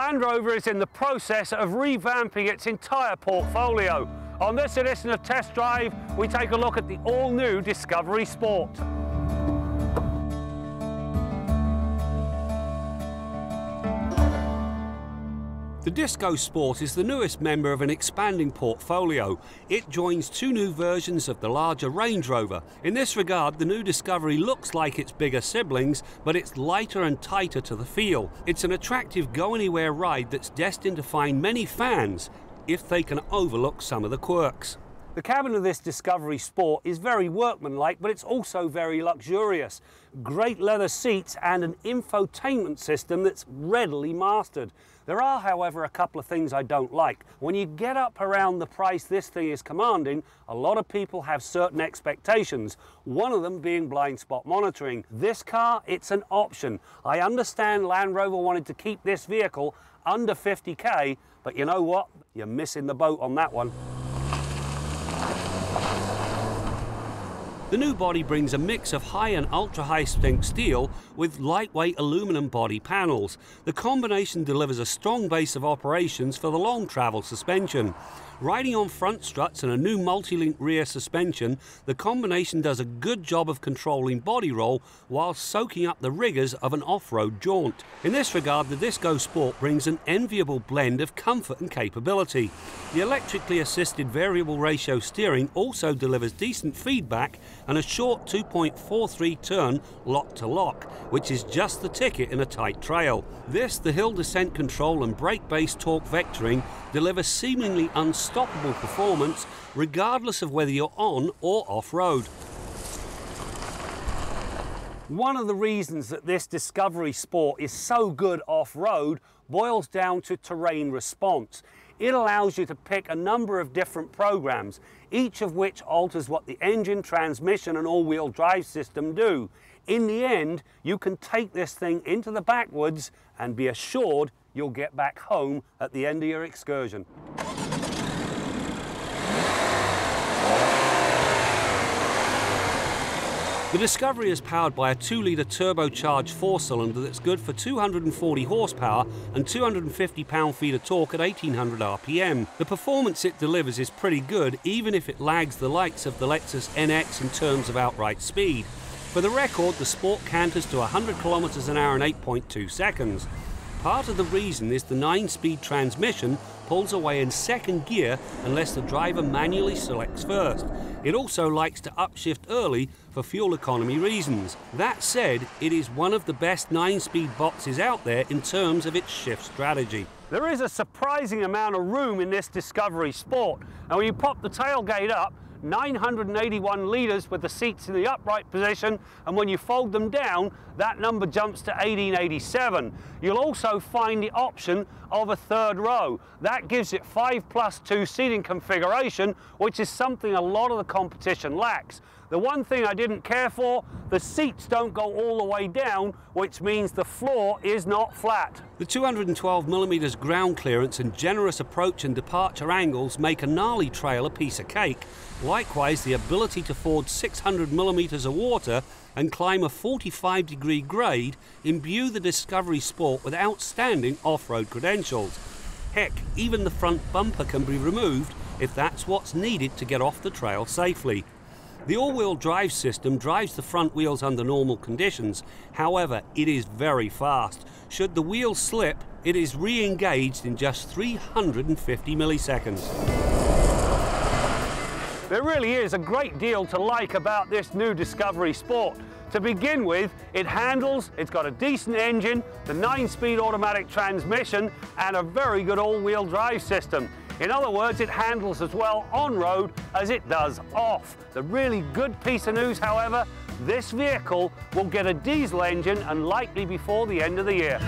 Land Rover is in the process of revamping its entire portfolio. On this edition of Test Drive, we take a look at the all-new Discovery Sport. The Disco Sport is the newest member of an expanding portfolio. It joins two new versions of the larger Range Rover. In this regard, the new Discovery looks like its bigger siblings, but it's lighter and tighter to the feel. It's an attractive go-anywhere ride that's destined to find many fans if they can overlook some of the quirks. The cabin of this Discovery Sport is very workmanlike, but it's also very luxurious. Great leather seats and an infotainment system that's readily mastered. There are, however, a couple of things I don't like. When you get up around the price this thing is commanding, a lot of people have certain expectations, one of them being blind spot monitoring. This car, it's an option. I understand Land Rover wanted to keep this vehicle under 50k, but you know what? You're missing the boat on that one. The new body brings a mix of high and ultra-high strength steel with lightweight aluminum body panels. The combination delivers a strong base of operations for the long travel suspension. Riding on front struts and a new multi-link rear suspension, the combination does a good job of controlling body roll while soaking up the rigours of an off-road jaunt. In this regard, the Disco Sport brings an enviable blend of comfort and capability. The electrically assisted variable ratio steering also delivers decent feedback and a short 2.43 turn lock-to-lock, which is just the ticket in a tight trail. This, the hill descent control and brake-based torque vectoring delivers seemingly unstoppable performance regardless of whether you're on or off-road. One of the reasons that this Discovery Sport is so good off-road boils down to terrain response. It allows you to pick a number of different programs, each of which alters what the engine, transmission and all-wheel drive system do. In the end, you can take this thing into the backwoods and be assured you'll get back home at the end of your excursion. The Discovery is powered by a 2-litre turbocharged 4-cylinder that's good for 240 horsepower and 250 pound-feet of torque at 1800 RPM. The performance it delivers is pretty good, even if it lags the likes of the Lexus NX in terms of outright speed. For the record, the Sport canters to 100 kilometers an hour in 8.2 seconds. Part of the reason is the 9-speed transmission pulls away in second gear unless the driver manually selects first. It also likes to upshift early for fuel economy reasons. That said, it is one of the best 9-speed boxes out there in terms of its shift strategy. There is a surprising amount of room in this Discovery Sport, and when you pop the tailgate up, 981 litres with the seats in the upright position, and when you fold them down, that number jumps to 1887. You'll also find the option of a third row. That gives it 5+2 seating configuration, which is something a lot of the competition lacks. The one thing I didn't care for, the seats don't go all the way down, which means the floor is not flat. The 212mm ground clearance and generous approach and departure angles make a gnarly trail a piece of cake. Likewise, the ability to ford 600mm of water and climb a 45-degree grade imbue the Discovery Sport with outstanding off-road credentials. Heck, even the front bumper can be removed if that's what's needed to get off the trail safely. The all-wheel drive system drives the front wheels under normal conditions. However, it is very fast. Should the wheels slip, it is re-engaged in just 350 milliseconds. There really is a great deal to like about this new Discovery Sport. To begin with, it handles, it's got a decent engine, the 9-speed automatic transmission and a very good all-wheel drive system. In other words, it handles as well on-road as it does off. The really good piece of news, however, this vehicle will get a diesel engine and likely before the end of the year.